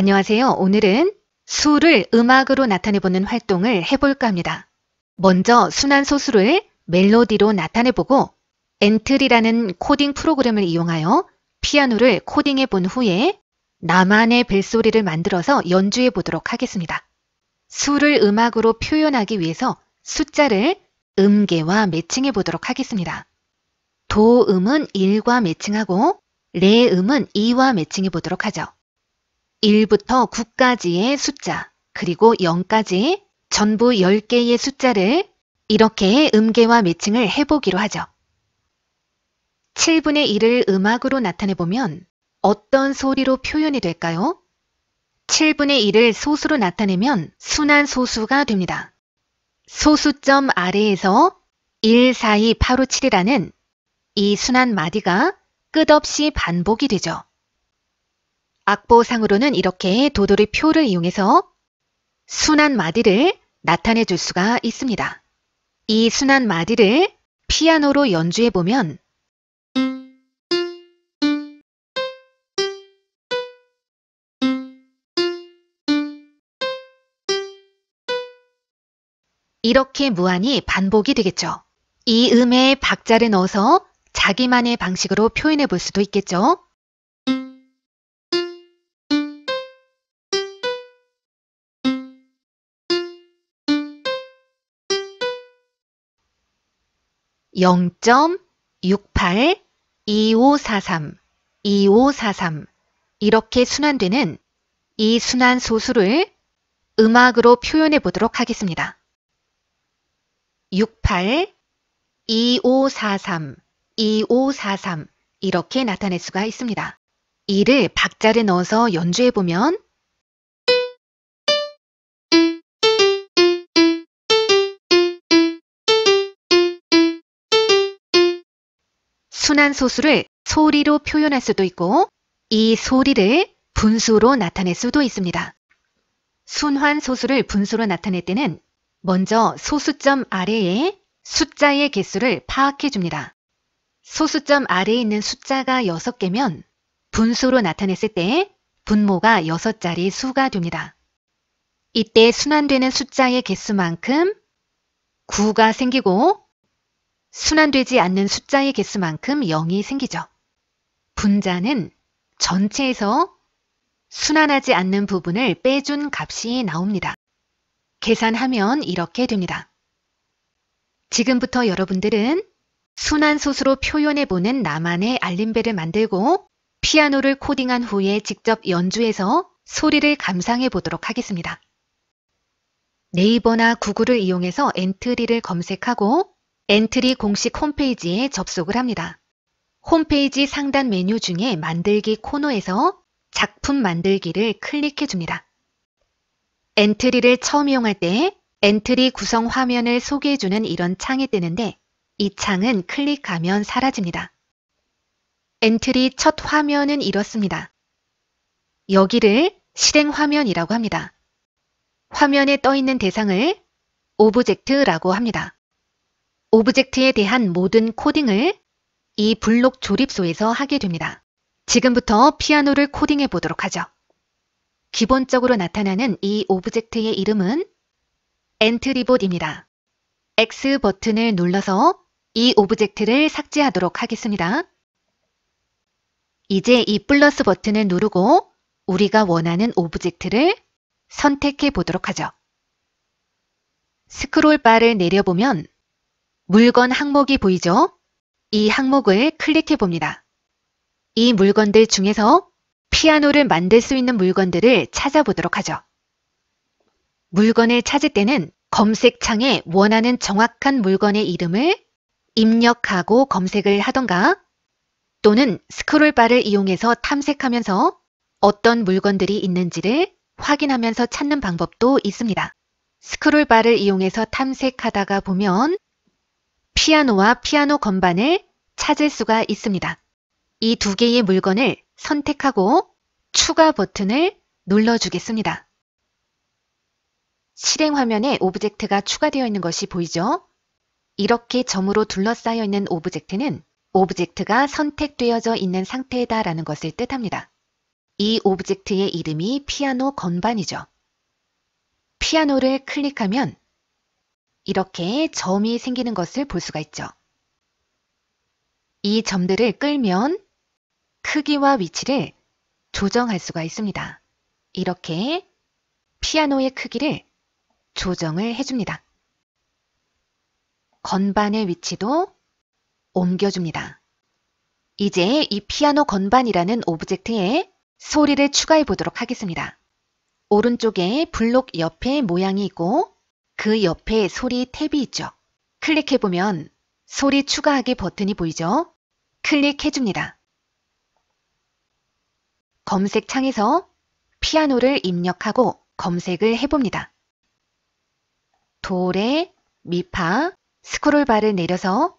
안녕하세요. 오늘은 수를 음악으로 나타내보는 활동을 해볼까 합니다. 먼저 순환 소수를 멜로디로 나타내보고 엔트리라는 코딩 프로그램을 이용하여 피아노를 코딩해 본 후에 나만의 벨소리를 만들어서 연주해 보도록 하겠습니다. 수를 음악으로 표현하기 위해서 숫자를 음계와 매칭해 보도록 하겠습니다. 도음은 1과 매칭하고 레음은 2와 매칭해 보도록 하죠. 1부터 9까지의 숫자, 그리고 0까지 전부 10개의 숫자를 이렇게 음계와 매칭을 해보기로 하죠. 7분의 1을 음악으로 나타내보면 어떤 소리로 표현이 될까요? 7분의 1을 소수로 나타내면 순환 소수가 됩니다. 소수점 아래에서 1, 4, 2, 8, 5, 7이라는 이 순환 마디가 끝없이 반복이 되죠. 악보상으로는 이렇게 도돌이 표를 이용해서 순환 마디를 나타내 줄 수가 있습니다. 이 순환 마디를 피아노로 연주해 보면 이렇게 무한히 반복이 되겠죠. 이 음에 박자를 넣어서 자기만의 방식으로 표현해 볼 수도 있겠죠. (0.68) 2543, 2543 이렇게 순환되는 이 순환 소수를 음악으로 표현해 보도록 하겠습니다. 68, 2543, 2543 이렇게 나타낼 수가 있습니다. 이를 박자를 넣어서 연주해 보면 순환 소수를 소리로 표현할 수도 있고 이 소리를 분수로 나타낼 수도 있습니다. 순환 소수를 분수로 나타낼 때는 먼저 소수점 아래에 숫자의 개수를 파악해 줍니다. 소수점 아래에 있는 숫자가 6개면 분수로 나타냈을 때 분모가 6자리 수가 됩니다. 이때 순환되는 숫자의 개수만큼 9가 생기고 순환되지 않는 숫자의 개수만큼 0이 생기죠. 분자는 전체에서 순환하지 않는 부분을 빼준 값이 나옵니다. 계산하면 이렇게 됩니다. 지금부터 여러분들은 순환 소수로 표현해보는 나만의 알림벨을 만들고 피아노를 코딩한 후에 직접 연주해서 소리를 감상해 보도록 하겠습니다. 네이버나 구글을 이용해서 엔트리를 검색하고 엔트리 공식 홈페이지에 접속을 합니다. 홈페이지 상단 메뉴 중에 만들기 코너에서 작품 만들기를 클릭해 줍니다. 엔트리를 처음 이용할 때 엔트리 구성 화면을 소개해주는 이런 창이 뜨는데 이 창은 클릭하면 사라집니다. 엔트리 첫 화면은 이렇습니다. 여기를 실행 화면이라고 합니다. 화면에 떠 있는 대상을 오브젝트라고 합니다. 오브젝트에 대한 모든 코딩을 이 블록 조립소에서 하게 됩니다. 지금부터 피아노를 코딩해 보도록 하죠. 기본적으로 나타나는 이 오브젝트의 이름은 엔트리봇입니다. X 버튼을 눌러서 이 오브젝트를 삭제하도록 하겠습니다. 이제 이 플러스 버튼을 누르고 우리가 원하는 오브젝트를 선택해 보도록 하죠. 스크롤 바를 내려보면 물건 항목이 보이죠? 이 항목을 클릭해 봅니다. 이 물건들 중에서 피아노를 만들 수 있는 물건들을 찾아보도록 하죠. 물건을 찾을 때는 검색창에 원하는 정확한 물건의 이름을 입력하고 검색을 하던가 또는 스크롤 바를 이용해서 탐색하면서 어떤 물건들이 있는지를 확인하면서 찾는 방법도 있습니다. 스크롤 바를 이용해서 탐색하다가 보면 피아노와 피아노 건반을 찾을 수가 있습니다. 이 두 개의 물건을 선택하고 추가 버튼을 눌러주겠습니다. 실행 화면에 오브젝트가 추가되어 있는 것이 보이죠? 이렇게 점으로 둘러싸여 있는 오브젝트는 오브젝트가 선택되어져 있는 상태다라는 것을 뜻합니다. 이 오브젝트의 이름이 피아노 건반이죠. 피아노를 클릭하면 이렇게 점이 생기는 것을 볼 수가 있죠. 이 점들을 끌면 크기와 위치를 조정할 수가 있습니다. 이렇게 피아노의 크기를 조정을 해줍니다. 건반의 위치도 옮겨줍니다. 이제 이 피아노 건반이라는 오브젝트에 소리를 추가해 보도록 하겠습니다. 오른쪽에 블록 옆에 모양이 있고 그 옆에 소리 탭이 있죠. 클릭해보면 소리 추가하기 버튼이 보이죠? 클릭해줍니다. 검색창에서 피아노를 입력하고 검색을 해봅니다. 도, 레, 미, 파, 스크롤바를 내려서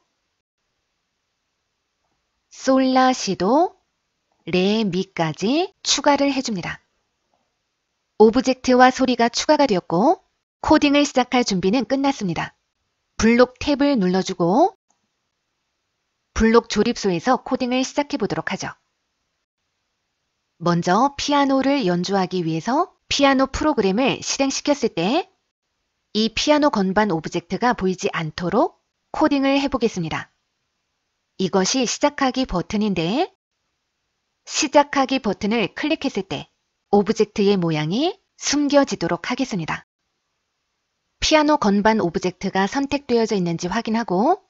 솔, 라, 시도, 레, 미까지 추가를 해줍니다. 오브젝트와 소리가 추가가 되었고 코딩을 시작할 준비는 끝났습니다. 블록 탭을 눌러주고 블록 조립소에서 코딩을 시작해 보도록 하죠. 먼저 피아노를 연주하기 위해서 피아노 프로그램을 실행시켰을 때 이 피아노 건반 오브젝트가 보이지 않도록 코딩을 해보겠습니다. 이것이 시작하기 버튼인데 시작하기 버튼을 클릭했을 때 오브젝트의 모양이 숨겨지도록 하겠습니다. 피아노 건반 오브젝트가 선택되어져 있는지 확인하고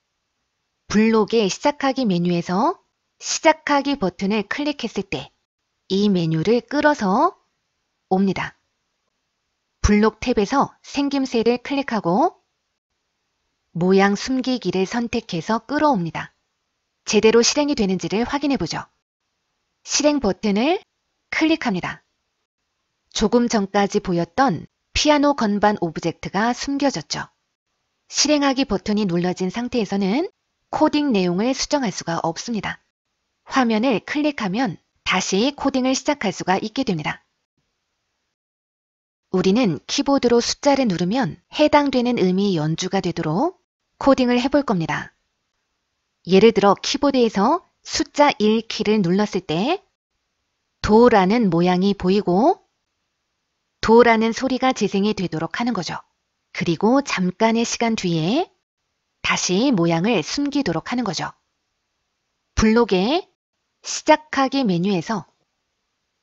블록의 시작하기 메뉴에서 시작하기 버튼을 클릭했을 때 이 메뉴를 끌어서 옵니다. 블록 탭에서 생김새를 클릭하고 모양 숨기기를 선택해서 끌어옵니다. 제대로 실행이 되는지를 확인해보죠. 실행 버튼을 클릭합니다. 조금 전까지 보였던 피아노 건반 오브젝트가 숨겨졌죠. 실행하기 버튼이 눌러진 상태에서는 코딩 내용을 수정할 수가 없습니다. 화면을 클릭하면 다시 코딩을 시작할 수가 있게 됩니다. 우리는 키보드로 숫자를 누르면 해당되는 음이 연주가 되도록 코딩을 해볼 겁니다. 예를 들어 키보드에서 숫자 1키를 눌렀을 때 도라는 모양이 보이고 도라는 소리가 재생이 되도록 하는 거죠. 그리고 잠깐의 시간 뒤에 다시 모양을 숨기도록 하는 거죠. 블록의 시작하기 메뉴에서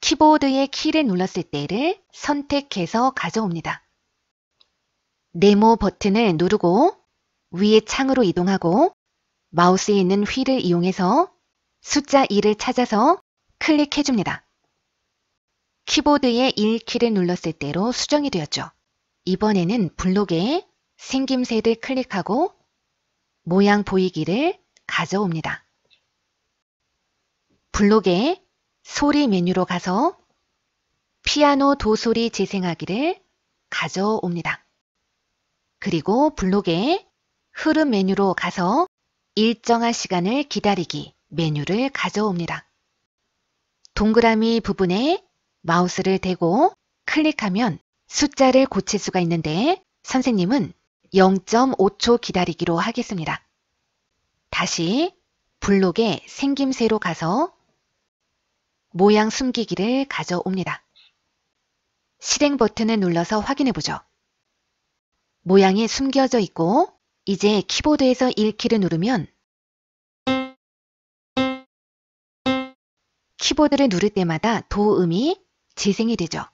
키보드의 키를 눌렀을 때를 선택해서 가져옵니다. 네모 버튼을 누르고 위의 창으로 이동하고 마우스에 있는 휠을 이용해서 숫자 2를 찾아서 클릭해줍니다. 키보드의 1키를 눌렀을 때로 수정이 되었죠. 이번에는 블록에 생김새를 클릭하고 모양 보이기를 가져옵니다. 블록에 소리 메뉴로 가서 피아노 도소리 재생하기를 가져옵니다. 그리고 블록에 흐름 메뉴로 가서 일정한 시간을 기다리기 메뉴를 가져옵니다. 동그라미 부분에 마우스를 대고 클릭하면 숫자를 고칠 수가 있는데 선생님은 0.5초 기다리기로 하겠습니다. 다시 블록에 생김새로 가서 모양 숨기기를 가져옵니다. 실행 버튼을 눌러서 확인해보죠. 모양이 숨겨져 있고 이제 키보드에서 1키를 누르면 키보드를 누를 때마다 도음이 재생이 되죠.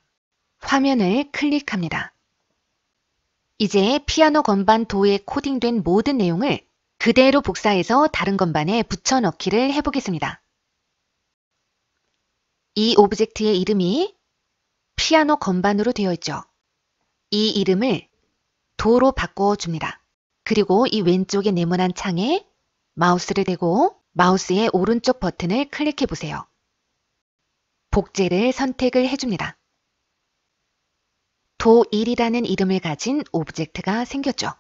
화면을 클릭합니다. 이제 피아노 건반 도에 코딩된 모든 내용을 그대로 복사해서 다른 건반에 붙여넣기를 해보겠습니다. 이 오브젝트의 이름이 피아노 건반으로 되어 있죠. 이 이름을 도로 바꿔줍니다. 그리고 이 왼쪽의 네모난 창에 마우스를 대고 마우스의 오른쪽 버튼을 클릭해 보세요. 복제를 선택을 해줍니다. 도1이라는 이름을 가진 오브젝트가 생겼죠.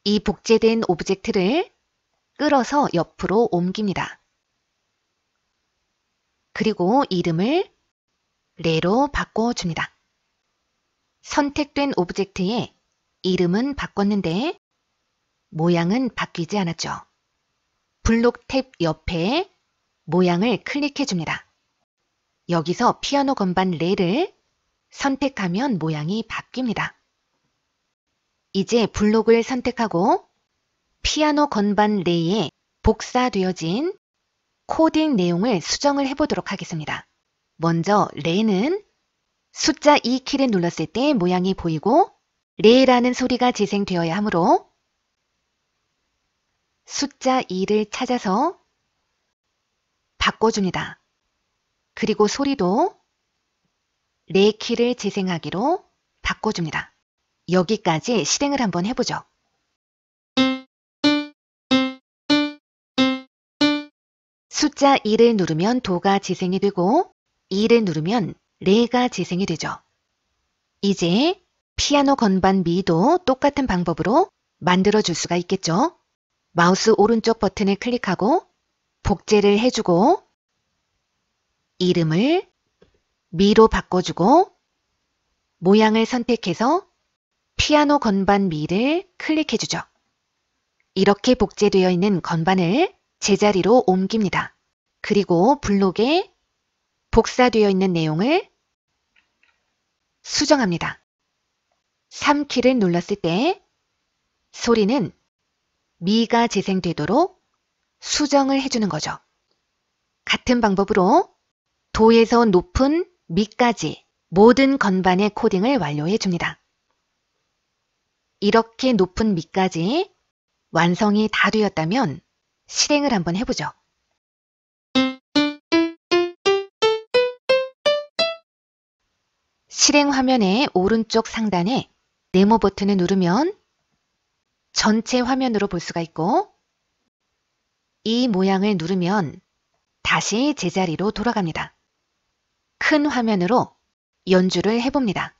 이 복제된 오브젝트를 끌어서 옆으로 옮깁니다. 그리고 이름을 레로 바꿔줍니다. 선택된 오브젝트의 이름은 바꿨는데 모양은 바뀌지 않았죠. 블록 탭 옆에 모양을 클릭해 줍니다. 여기서 피아노 건반 레를 선택하면 모양이 바뀝니다. 이제 블록을 선택하고 피아노 건반 레에 복사되어진 코딩 내용을 수정을 해보도록 하겠습니다. 먼저 레는 숫자 2키를 눌렀을 때 모양이 보이고 레라는 소리가 재생되어야 하므로 숫자 2를 찾아서 바꿔줍니다. 그리고 소리도 레 키를 재생하기로 바꿔줍니다. 여기까지 실행을 한번 해보죠. 숫자 2를 누르면 도가 재생이 되고 2를 누르면 레가 재생이 되죠. 이제 피아노 건반 미도 똑같은 방법으로 만들어 줄 수가 있겠죠. 마우스 오른쪽 버튼을 클릭하고 복제를 해주고 이름을 미로 바꿔주고 모양을 선택해서 피아노 건반 미를 클릭해주죠. 이렇게 복제되어 있는 건반을 제자리로 옮깁니다. 그리고 블록에 복사되어 있는 내용을 수정합니다. 3키를 눌렀을 때 소리는 미가 재생되도록 수정을 해주는 거죠. 같은 방법으로 도에서 높은 미까지 모든 건반의 코딩을 완료해 줍니다. 이렇게 높은 미까지 완성이 다 되었다면 실행을 한번 해보죠. 실행 화면의 오른쪽 상단에 네모 버튼을 누르면 전체 화면으로 볼 수가 있고 이 모양을 누르면 다시 제자리로 돌아갑니다. 큰 화면으로 연주를 해봅니다.